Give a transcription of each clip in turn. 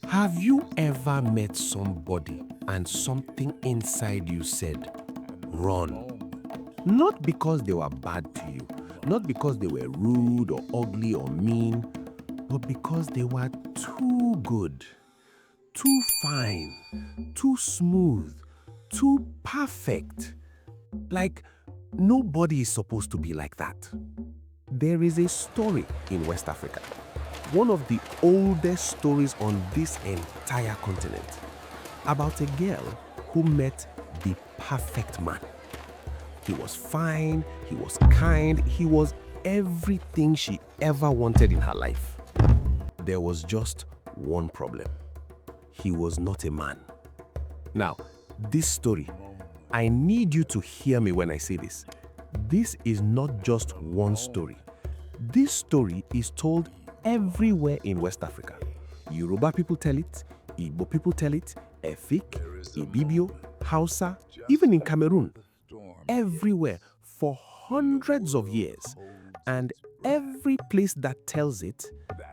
Have you ever met somebody and something inside you said, run? Not because they were bad to you, not because they were rude or ugly or mean, but because they were too good, too fine, too smooth, too perfect. Like, nobody is supposed to be like that. There is a story in West Africa, one of the oldest stories on this entire continent, about a girl who met the perfect man. He was fine, he was kind, he was everything she ever wanted in her life. There was just one problem. He was not a man. Now, this story, I need you to hear me when I say this. This is not just one story. This story is told everywhere in West Africa. Yoruba people tell it, Igbo people tell it, Efik, Ibibio, Hausa, even in Cameroon. Everywhere for hundreds of years. And every place that tells it,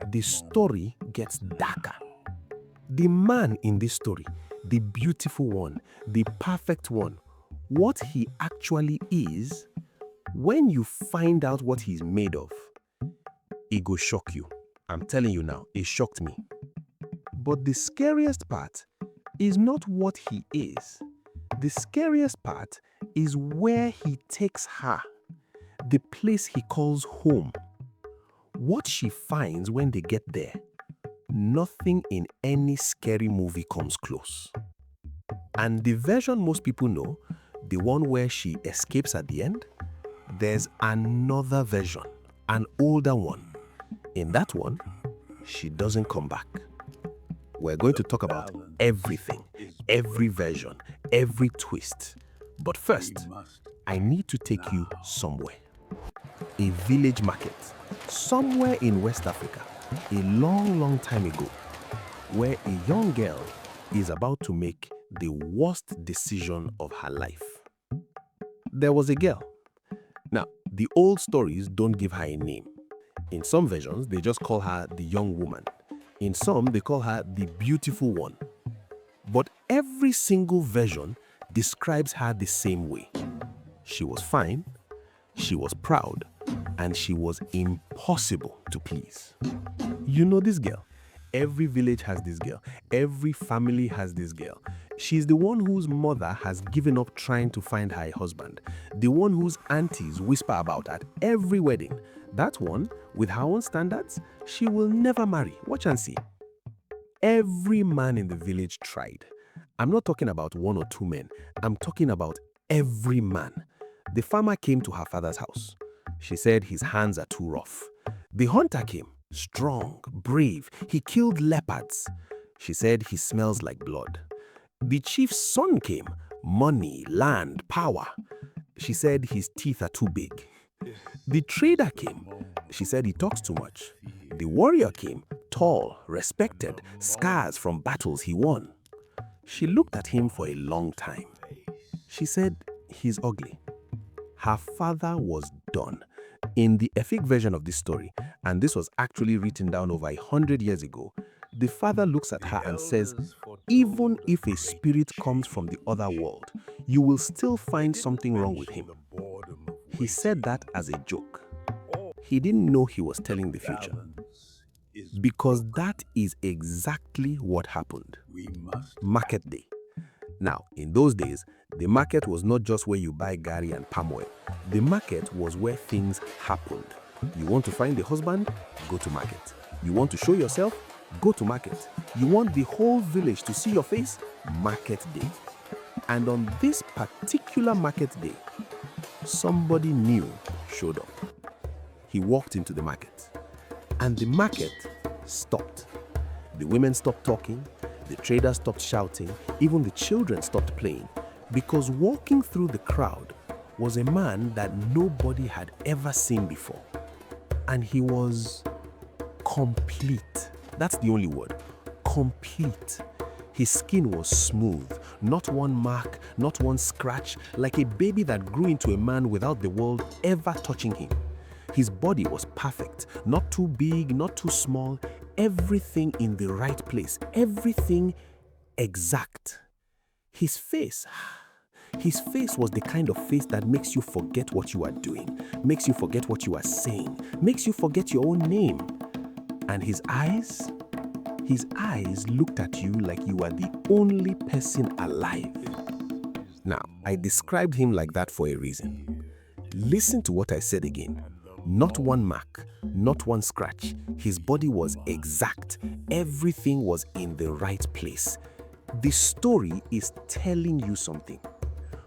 the story gets darker. The man in this story, the beautiful one, the perfect one, what he actually is, when you find out what he's made of, it go shock you. I'm telling you now, it shocked me. But the scariest part is not what he is. The scariest part is where he takes her, the place he calls home. What she finds when they get there, nothing in any scary movie comes close. And the version most people know, the one where she escapes at the end, there's another version, an older one. In that one, she doesn't come back. We're going to talk about everything, every version, every twist. But first, I need to take you somewhere. A village market, somewhere in West Africa, a long, long time ago, where a young girl is about to make the worst decision of her life. There was a girl. Now, the old stories don't give her a name. In some versions, they just call her the young woman. In some, they call her the beautiful one. But every single version describes her the same way. She was fine, she was proud, and she was impossible to please. You know this girl. Every village has this girl. Every family has this girl. She's the one whose mother has given up trying to find her a husband. The one whose aunties whisper about at every wedding. That one, with her own standards, she will never marry. Watch and see. Every man in the village tried. I'm not talking about one or two men. I'm talking about every man. The farmer came to her father's house. She said his hands are too rough. The hunter came, strong, brave. He killed leopards. She said he smells like blood. The chief's son came, money, land, power. She said his teeth are too big. The trader came. She said he talks too much. The warrior came, tall, respected, scars from battles he won. She looked at him for a long time. She said he's ugly. Her father was done. In the Efik version of this story, and this was actually written down over 100 years ago, the father looks at her and says, even if a spirit comes from the other world, you will still find something wrong with him. He said that as a joke. He didn't know he was telling the future. Because that is exactly what happened. Market day. Now, in those days, the market was not just where you buy gari and palm oil. The market was where things happened. You want to find a husband? Go to market. You want to show yourself? Go to market. You want the whole village to see your face? Market day. And on this particular market day, somebody new showed up. He walked into the market, and the market stopped. The women stopped talking, the traders stopped shouting, even the children stopped playing, because walking through the crowd was a man that nobody had ever seen before. And he was complete. That's the only word. Complete. His skin was smooth, not one mark, not one scratch, like a baby that grew into a man without the world ever touching him. His body was perfect, not too big, not too small, everything in the right place, everything exact. His face was the kind of face that makes you forget what you are doing, makes you forget what you are saying, makes you forget your own name. And his eyes looked at you like you were the only person alive. Now, I described him like that for a reason. Listen to what I said again. Not one mark, not one scratch. His body was exact. Everything was in the right place. The story is telling you something.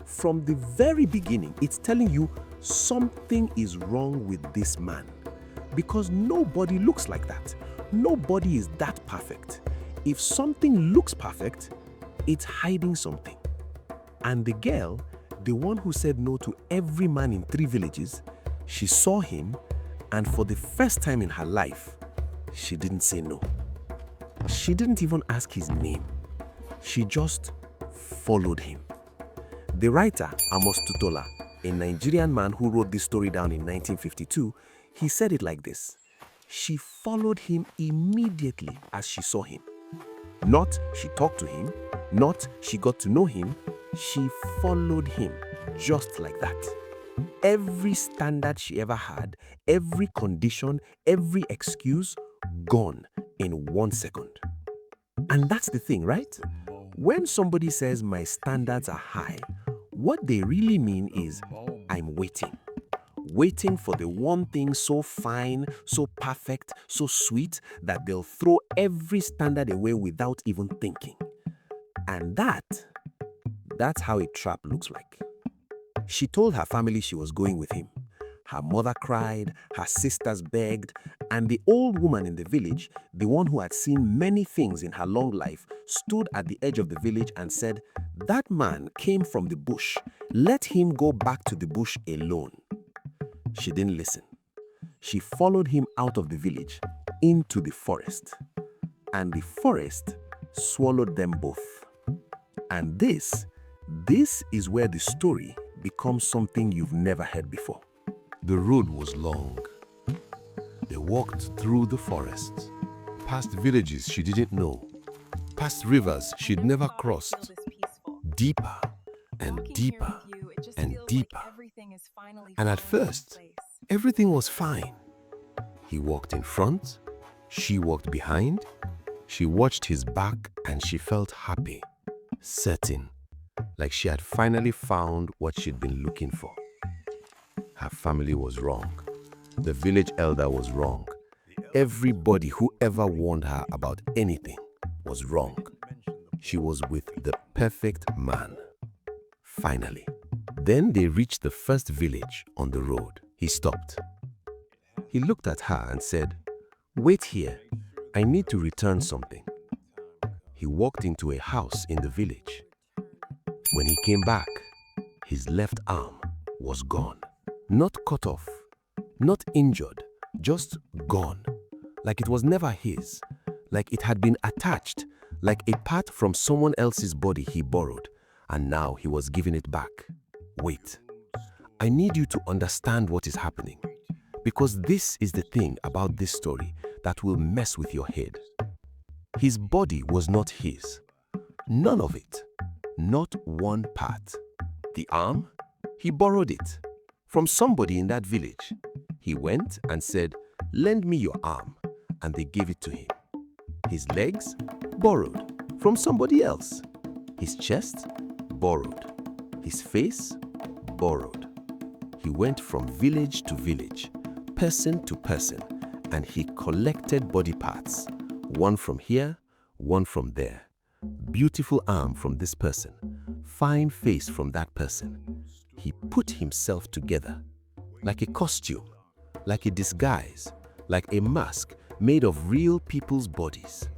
From the very beginning, it's telling you something is wrong with this man. Because nobody looks like that. Nobody is that perfect. If something looks perfect, it's hiding something. And the girl, the one who said no to every man in 3 villages, she saw him, and for the first time in her life, she didn't say no. She didn't even ask his name. She just followed him. The writer, Amos Tutola, a Nigerian man who wrote this story down in 1952, he said it like this: she followed him immediately as she saw him. Not she talked to him, not she got to know him, she followed him just like that. Every standard she ever had, every condition, every excuse, gone in 1 second. And that's the thing, right? When somebody says my standards are high, what they really mean is I'm waiting for the one thing so fine, so perfect, so sweet that they'll throw every standard away without even thinking. And that's how a trap looks like. She told her family she was going with him. Her mother cried, her sisters begged, and the old woman in the village, the one who had seen many things in her long life, stood at the edge of the village and said, "That man came from the bush. Let him go back to the bush alone." She didn't listen. She followed him out of the village into the forest. And the forest swallowed them both. And this is where the story becomes something you've never heard before. The road was long. They walked through the forest, past villages she didn't know, past rivers she'd never crossed, deeper and deeper and deeper. And at first, everything was fine. He walked in front, she walked behind, she watched his back, and she felt happy, certain, like she had finally found what she'd been looking for. Her family was wrong. The village elder was wrong. Everybody who ever warned her about anything was wrong. She was with the perfect man. Finally. Then they reached the first village on the road. He stopped. He looked at her and said, "Wait here. I need to return something." He walked into a house in the village. When he came back, his left arm was gone. Not cut off, not injured, just gone. Like it was never his, like it had been attached, like a part from someone else's body he borrowed, and now he was giving it back. Wait, I need you to understand what is happening, because this is the thing about this story that will mess with your head. His body was not his. None of it. Not one part. The arm? He borrowed it from somebody in that village. He went and said, "Lend me your arm," and they gave it to him. His legs? Borrowed from somebody else. His chest? Borrowed. His face? Borrowed. He went from village to village, person to person, and he collected body parts, one from here, one from there. Beautiful arm from this person, fine face from that person. He put himself together, like a costume, like a disguise, like a mask made of real people's bodies.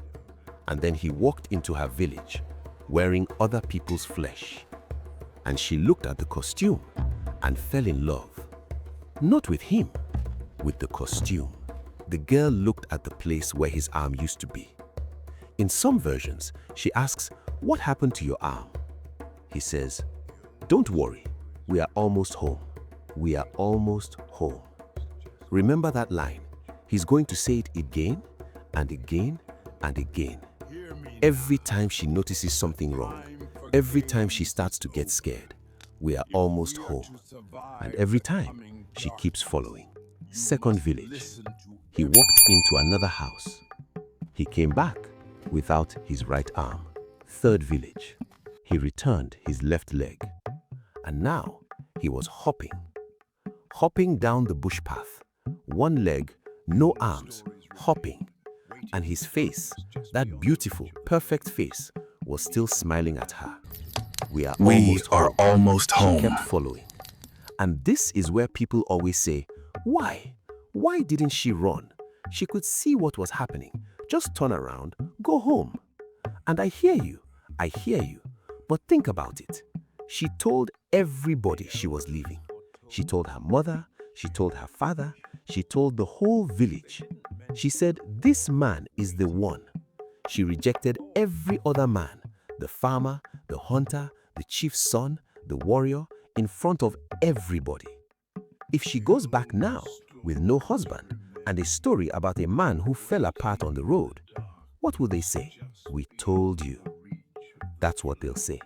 And then he walked into her village, wearing other people's flesh. And she looked at the costume and fell in love. Not with him, with the costume. The girl looked at the place where his arm used to be. In some versions, she asks, "What happened to your arm?" He says, "Don't worry, we are almost home. We are almost home." Remember that line. He's going to say it again and again and again. Every time she notices something wrong, every time she starts to get scared, we are almost home. And every time, she keeps following. Second village. He walked into another house. He came back without his right arm. Third village. He returned his left leg. And now, he was hopping down the bush path. One leg, no arms, hopping. And his face, that beautiful, perfect face, was still smiling at her. We are almost home. She kept following. And this is where people always say, why? Why didn't she run? She could see what was happening. Just turn around, go home. And I hear you. But think about it. She told everybody she was leaving. She told her mother, she told her father, she told the whole village. She said, this man is the one. She rejected every other man, the farmer, the hunter, the chief's son, the warrior, in front of everybody. If she goes back now with no husband and a story about a man who fell apart on the road, what will they say? We told you. That's what they'll say.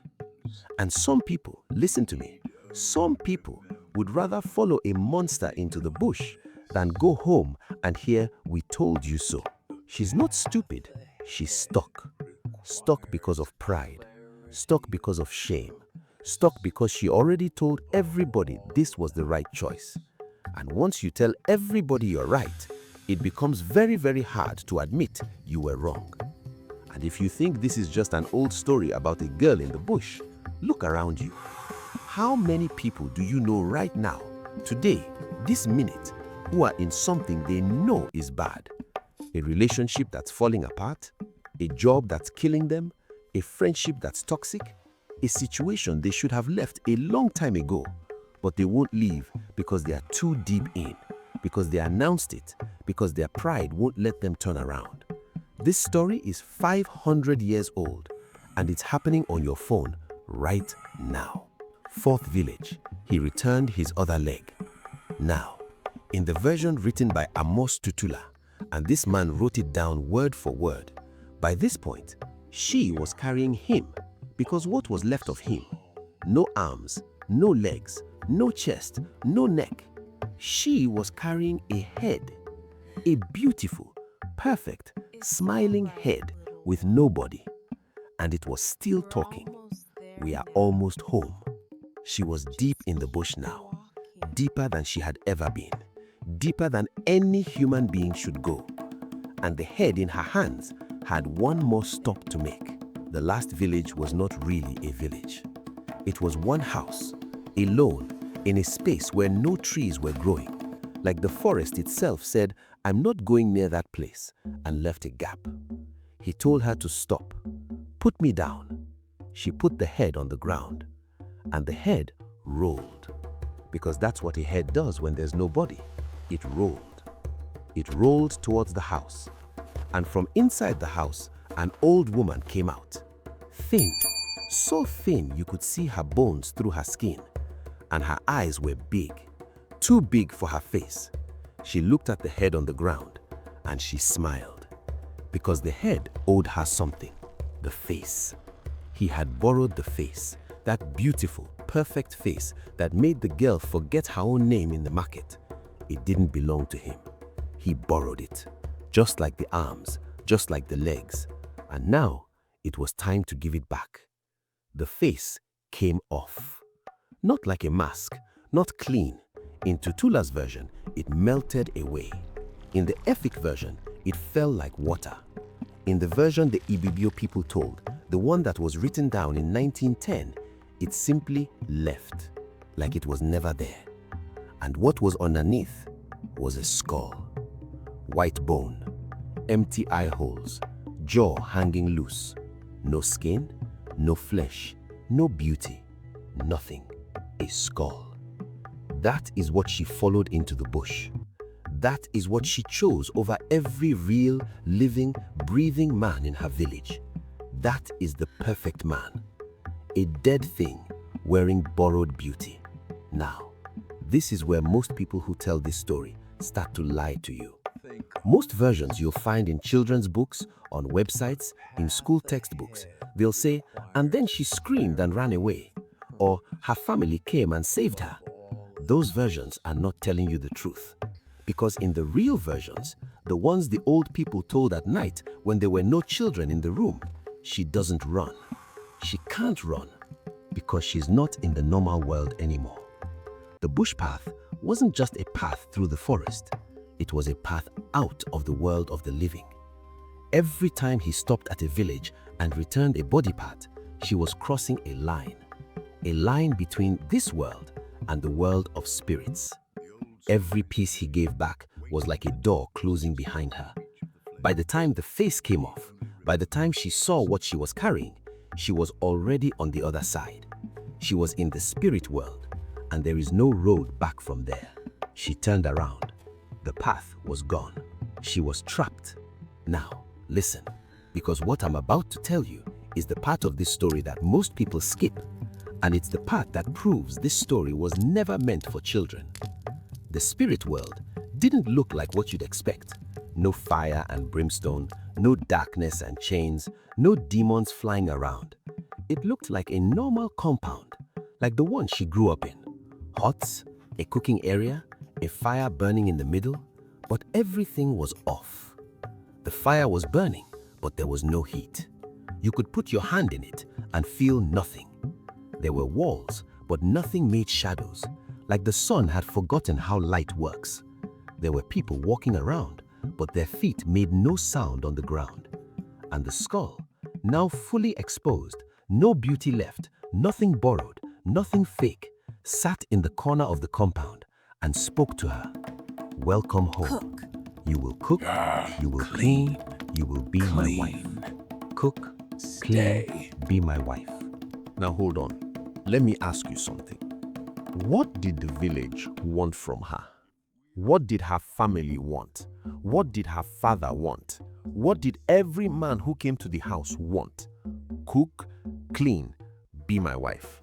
And some people, listen to me, some people would rather follow a monster into the bush than go home and hear, we told you so. She's not stupid, she's stuck. Stuck because of pride, stuck because of shame, stuck because she already told everybody this was the right choice. And once you tell everybody you're right, it becomes very, very hard to admit you were wrong. And if you think this is just an old story about a girl in the bush, look around you. How many people do you know right now, today, this minute, who are in something they know is bad? A relationship that's falling apart, a job that's killing them, a friendship that's toxic, a situation they should have left a long time ago, but they won't leave because they are too deep in, because they announced it, because their pride won't let them turn around. This story is 500 years old, and it's happening on your phone right now. Fourth village, he returned his other leg. Now, in the version written by Amos Tutula, and this man wrote it down word for word, by this point, she was carrying him, because what was left of him? No arms, no legs, no chest, no neck. She was carrying a head, a beautiful, perfect, smiling head with no body. And it was still talking. We are almost home. She was deep in the bush now, deeper than she had ever been, deeper than any human being should go. And the head in her hands had one more stop to make. The last village was not really a village. It was one house, alone, in a space where no trees were growing. Like the forest itself said, I'm not going near that place, and left a gap. He told her to stop. Put me down. She put the head on the ground, and the head rolled. Because that's what a head does when there's no body. It rolled. It rolled towards the house. And from inside the house, an old woman came out. Thin, so thin you could see her bones through her skin. And her eyes were big, too big for her face. She looked at the head on the ground, and she smiled. Because the head owed her something, the face. He had borrowed the face, that beautiful, perfect face that made the girl forget her own name in the market. It didn't belong to him. He borrowed it, just like the arms, just like the legs. And now it was time to give it back. The face came off. Not like a mask, not clean. In Tutula's version, it melted away. In the Efik version, it fell like water. In the version the Ibibio people told, the one that was written down in 1910, it simply left, like it was never there. And what was underneath was a skull. White bone, empty eye holes, jaw hanging loose. No skin, no flesh, no beauty, nothing. A skull. That is what she followed into the bush. That is what she chose over every real, living, breathing man in her village. That is the perfect man. A dead thing wearing borrowed beauty. Now, this is where most people who tell this story start to lie to you. Most versions you'll find in children's books, on websites, in school textbooks. They'll say, and then she screamed and ran away, or her family came and saved her. Those versions are not telling you the truth. Because in the real versions, the ones the old people told at night when there were no children in the room, she doesn't run. She can't run because she's not in the normal world anymore. The bush path wasn't just a path through the forest. It was a path out of the world of the living. Every time he stopped at a village and returned a body part, she was crossing a line between this world and the world of spirits. Every piece he gave back was like a door closing behind her. By the time the face came off, by the time she saw what she was carrying, she was already on the other side. She was in the spirit world, and there is no road back from there. She turned around. The path was gone. She was trapped. Now, listen, because what I'm about to tell you is the part of this story that most people skip, and it's the part that proves this story was never meant for children. The spirit world didn't look like what you'd expect. No fire and brimstone, no darkness and chains, no demons flying around. It looked like a normal compound, like the one she grew up in. Huts, a cooking area, a fire burning in the middle, but everything was off. The fire was burning, but there was no heat. You could put your hand in it and feel nothing. There were walls, but nothing made shadows, like the sun had forgotten how light works. There were people walking around, but their feet made no sound on the ground. And the skull, now fully exposed, no beauty left, nothing borrowed, nothing fake, sat in the corner of the compound and spoke to her. Welcome home. You will cook, you will clean, you will be my wife. Cook, clean, be my wife. Now hold on. Let me ask you something. What did the village want from her? What did her family want? What did her father want? What did every man who came to the house want? Cook, clean, be my wife.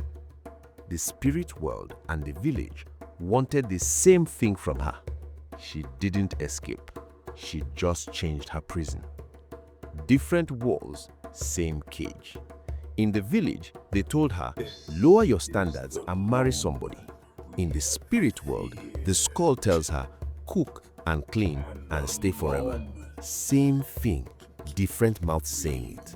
The spirit world and the village wanted the same thing from her. She didn't escape. She just changed her prison. Different walls, same cage. In the village, they told her, lower your standards and marry somebody. In the spirit world, the skull tells her, cook and clean and stay forever. Same thing, different mouths saying it.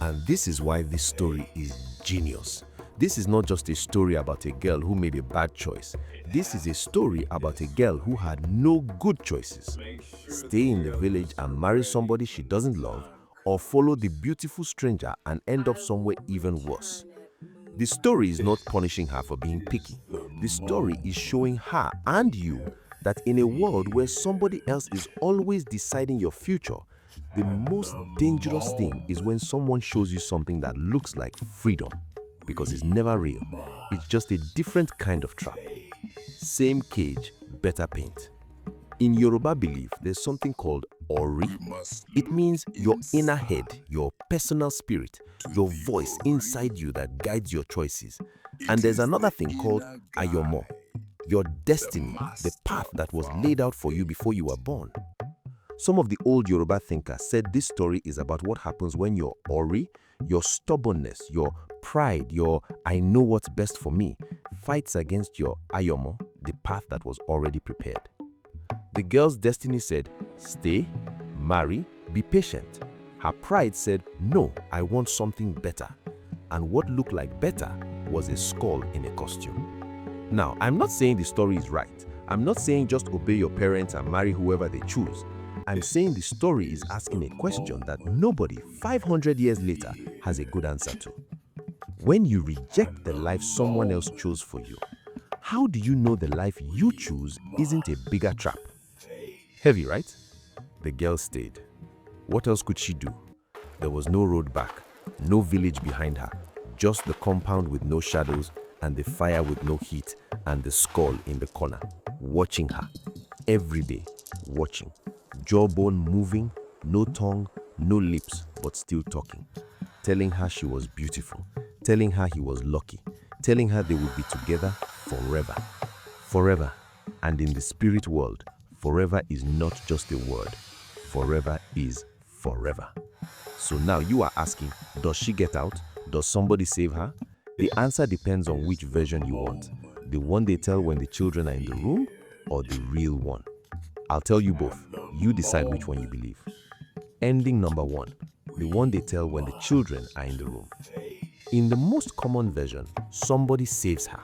And this is why this story is genius. This is not just a story about a girl who made a bad choice. This is a story about a girl who had no good choices. Stay in the village and marry somebody she doesn't love, or follow the beautiful stranger and end up somewhere even worse. The story is not punishing her for being picky. The story is showing her and you that in a world where somebody else is always deciding your future, the most dangerous thing is when someone shows you something that looks like freedom, because it's never real. It's just a different kind of trap. Same cage, better paint. In Yoruba belief, there's something called Ori. It means your inner head, your personal spirit, your voice inside you that guides your choices. And there's another thing called Ayomo, your destiny, the path that was laid out for you before you were born. Some of the old Yoruba thinkers said this story is about what happens when your Ori, your stubbornness, your pride, your I know what's best for me, fights against your Ayomo, the path that was already prepared. The girl's destiny said, stay, marry, be patient. Her pride said, no, I want something better. And what looked like better was a skull in a costume. Now, I'm not saying the story is right. I'm not saying just obey your parents and marry whoever they choose. I'm saying the story is asking a question that nobody 500 years later has a good answer to. When you reject the life someone else chose for you, how do you know the life you choose isn't a bigger trap? Heavy, right? The girl stayed. What else could she do? There was no road back, no village behind her, just the compound with no shadows and the fire with no heat and the skull in the corner, watching her. Every day, watching. Jawbone moving, no tongue, no lips, but still talking. Telling her she was beautiful, telling her he was lucky, telling her they would be together forever. Forever. And in the spirit world, forever is not just a word. forever is forever. So now you are asking, does she get out? Does somebody save her? The answer depends on which version you want. The one they tell when the children are in the room, or the real one. I'll tell you both. You decide which one you believe. Ending number 1. The one they tell when the children are in the room. In the most common version, somebody saves her.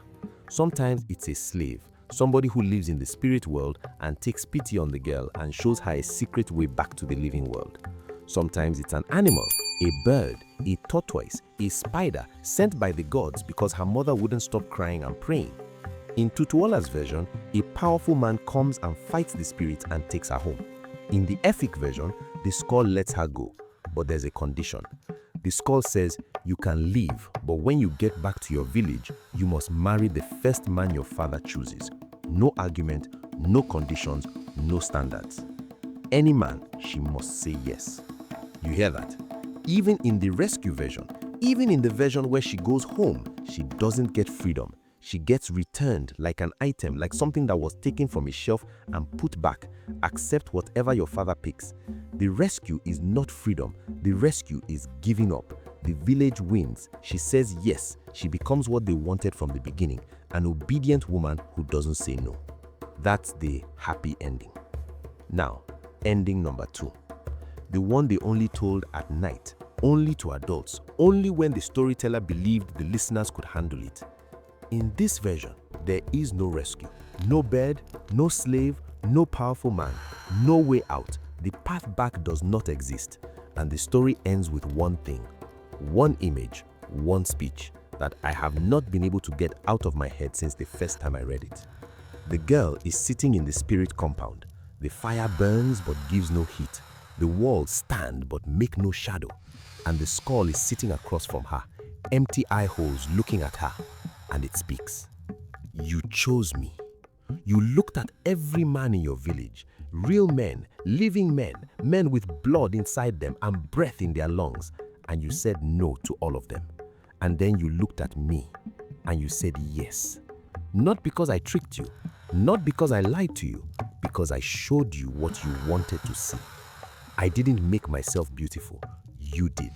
Sometimes it's a slave, somebody who lives in the spirit world and takes pity on the girl and shows her a secret way back to the living world. Sometimes it's an animal, a bird, a tortoise, a spider sent by the gods because her mother wouldn't stop crying and praying. In Tutuola's version, a powerful man comes and fights the spirit and takes her home. In the Efik version, the skull lets her go, but there's a condition. The skull says you can leave, but when you get back to your village, you must marry the first man your father chooses. No argument, no conditions, no standards. Any man, she must say yes. You hear that? Even in the rescue version, even in the version where she goes home, she doesn't get freedom. She gets returned like an item, like something that was taken from a shelf and put back. Accept whatever your father picks. The rescue is not freedom. The rescue is giving up. The village wins. She says yes. She becomes what they wanted from the beginning, an obedient woman who doesn't say no. That's the happy ending. Now, ending number 2. The one they only told at night, only to adults, only when the storyteller believed the listeners could handle it. In this version, there is no rescue, no bed, no slave, no powerful man, no way out. The path back does not exist, and the story ends with one thing, one image, one speech that I have not been able to get out of my head since the first time I read it. The girl is sitting in the spirit compound. The fire burns but gives no heat. The walls stand but make no shadow, and the skull is sitting across from her, empty eye holes looking at her. And it speaks. You chose me. You looked at every man in your village, real men, living men, men with blood inside them and breath in their lungs, and you said no to all of them. And then you looked at me and you said yes. Not because I tricked you, not because I lied to you, because I showed you what you wanted to see. I didn't make myself beautiful. You did.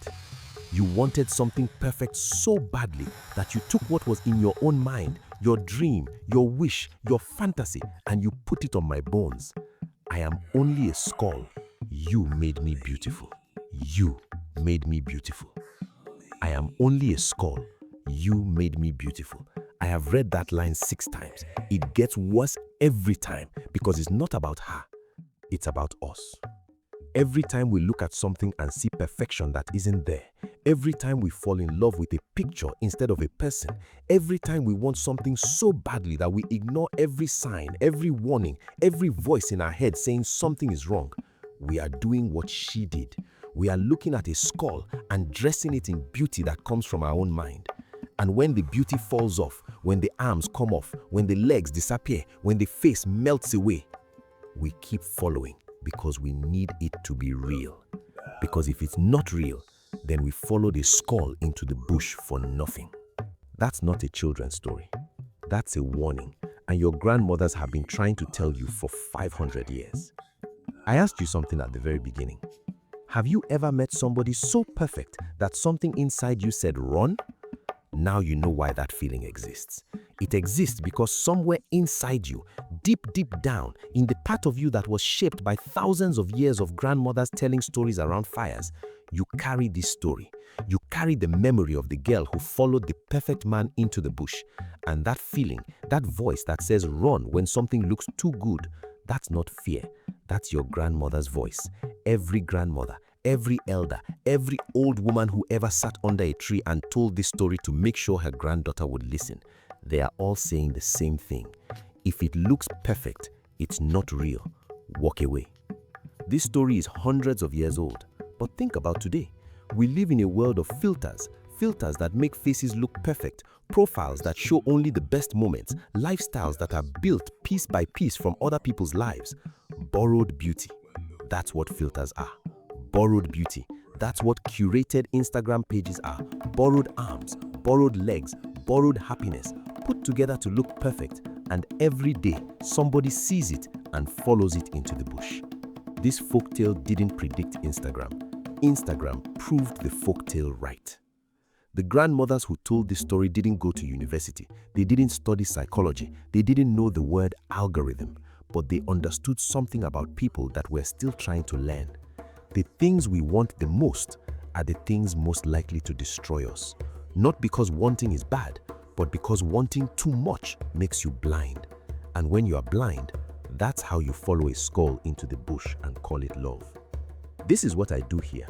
You wanted something perfect so badly that you took what was in your own mind, your dream, your wish, your fantasy, and you put it on my bones. I am only a skull. You made me beautiful. You made me beautiful. I am only a skull. You made me beautiful. I have read that line 6 times. It gets worse every time because it's not about her. It's about us. Every time we look at something and see perfection that isn't there, every time we fall in love with a picture instead of a person, every time we want something so badly that we ignore every sign, every warning, every voice in our head saying something is wrong, we are doing what she did. We are looking at a skull and dressing it in beauty that comes from our own mind. And when the beauty falls off, when the arms come off, when the legs disappear, when the face melts away, we keep following. Because we need it to be real. Because if it's not real, then we follow the skull into the bush for nothing. That's not a children's story. That's a warning, and your grandmothers have been trying to tell you for 500 years. I asked you something at the very beginning. Have you ever met somebody so perfect that something inside you said run? Now you know why that feeling exists. It exists because somewhere inside you, deep down, in the part of you that was shaped by thousands of years of grandmothers telling stories around fires, you carry this story. You carry the memory of the girl who followed the perfect man into the bush. And that feeling, that voice that says run when something looks too good, that's not fear. That's your grandmother's voice. Every grandmother, every elder, every old woman who ever sat under a tree and told this story to make sure her granddaughter would listen, they are all saying the same thing. If it looks perfect, it's not real. Walk away. This story is hundreds of years old, but think about today. We live in a world of filters that make faces look perfect, profiles that show only the best moments, lifestyles that are built piece by piece from other people's lives. Borrowed beauty. That's what filters are. Borrowed beauty. That's what curated Instagram pages are. Borrowed arms, borrowed legs, borrowed happiness, put together to look perfect, and every day somebody sees it and follows it into the bush. this folktale didn't predict Instagram. Instagram proved the folktale right. The grandmothers who told this story didn't go to university. They didn't study psychology. They didn't know the word algorithm, but they understood something about people that we're still trying to learn. The things we want the most are the things most likely to destroy us. Not because wanting is bad, but because wanting too much makes you blind. And when you are blind, that's how you follow a skull into the bush and call it love. This is what I do here.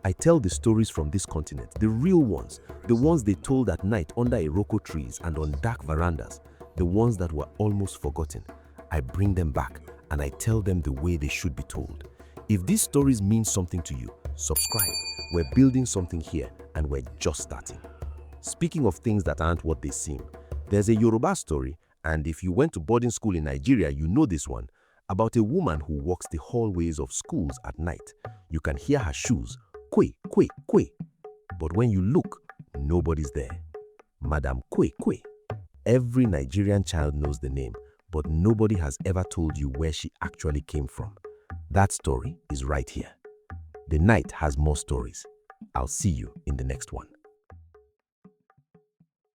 I tell the stories from this continent, the real ones, the ones they told at night under iroko trees and on dark verandas, the ones that were almost forgotten. I bring them back and I tell them the way they should be told. If these stories mean something to you, subscribe. We're building something here and we're just starting. Speaking of things that aren't what they seem, there's a Yoruba story, and if you went to boarding school in Nigeria, you know this one, about a woman who walks the hallways of schools at night. You can hear her shoes, kwe, kwe, kwe. But when you look, nobody's there. Madam Kwe Kwe. Every Nigerian child knows the name, but nobody has ever told you where she actually came from. That story is right here. The night has more stories. I'll see you in the next one.